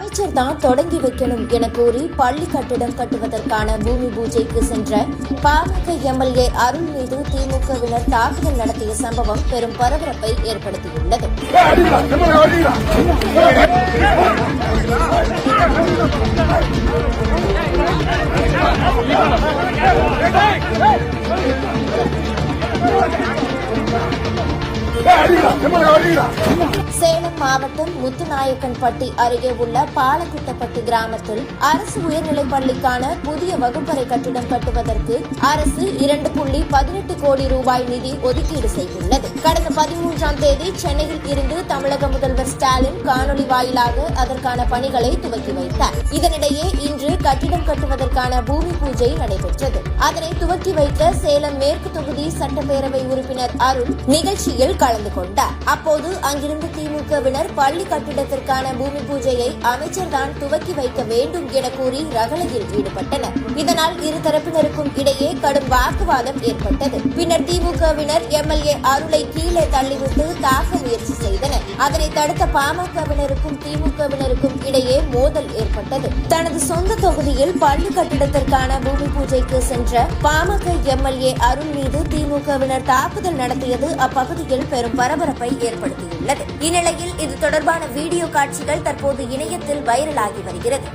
அமைச்சர் தான் தொடங்கி வைக்கணும் என கூறி பள்ளி கட்டிடம் கட்டுவதற்கான பூமி பூஜைக்கு சென்ற பாமக எம்எல்ஏ அருள் மீது திமுகவினர் தாக்குதல் நடத்திய சம்பவம் பெரும் பரபரப்பை ஏற்படுத்தியுள்ளது. சேலம் மாவட்டம் முத்துநாயக்கன்பட்டி அருகே உள்ள பாலகுட்டப்பட்டி கிராமத்தில் அரசு உயர்நிலைப் பள்ளிக்கான புதிய வகுப்பறை கட்டிடம் கட்டுவதற்கு அரசு 2.18 கோடி ரூபாய் நிதி ஒதுக்கீடு செய்துள்ளது. கடந்த 13ஆம் தேதி சென்னையில் இருந்து தமிழக முதல்வர் ஸ்டாலின் காணொலி வாயிலாக அதற்கான பணிகளை துவக்கி வைத்தார். இதனிடையே இன்று கட்டிடம் கட்டுவதற்கான பூமி பூஜை நடைபெற்றது. அதனை துவக்கி வைத்த சேலம் மேற்கு தொகுதி சட்டப்பேரவை உறுப்பினர் அருள் நிகழ்ச்சியில் கலந்து கொண்டார். அப்போது அங்கிருந்து திமுகவினர் பள்ளி கட்டிடத்திற்கான பூமி பூஜையை அமைச்சர் தான் துவக்கி வைக்க வேண்டும் என கூறி ரகளையில் ஈடுபட்டனர். இதனால் இரு தரப்பினருக்கும் இடையே கடும் வாக்குவாதம் ஏற்பட்டது. பின்னர் திமுகவினர் எம்எல்ஏ அருளை கீழே தள்ளிவிட்டு தாக்க முயற்சி செய்தனர். அதனை தடுத்த பாமகவினருக்கும் திமுகவினருக்கும் இடையே மோதல் ஏற்பட்டது. தனது சொந்த தொகுதியில் பள்ளி கட்டிடத்திற்கான பூமி பூஜைக்கு சென்ற பாமக எம்எல்ஏ அருள் மீது திமுகவினர் தாக்குதல் நடத்தியது அப்பகுதியில் பெரும் பரபரப்பை ஏற்படுத்தியுள்ளது. இந்நிலையில் இது தொடர்பான வீடியோ காட்சிகள் தற்போது இணையத்தில் வைரலாகி வருகிறது.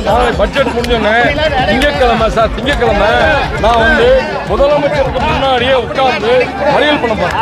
நாளை பட்ஜெட் முடிஞ்சோன்னே திங்கட்கிழமை நான் முதலமைச்சருக்கு முன்னாடியே உட்கார்ந்து மறியல் பண்ண போறேன்.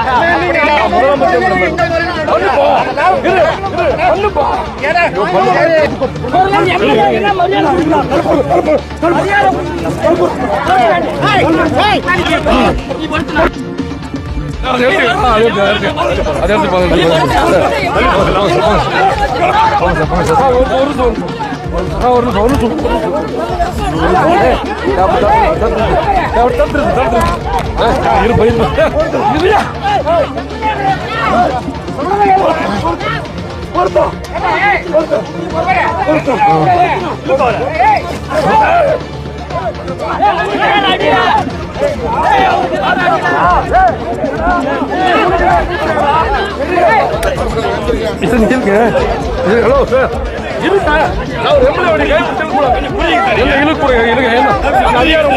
ஹலோ சார், அதிகாரம்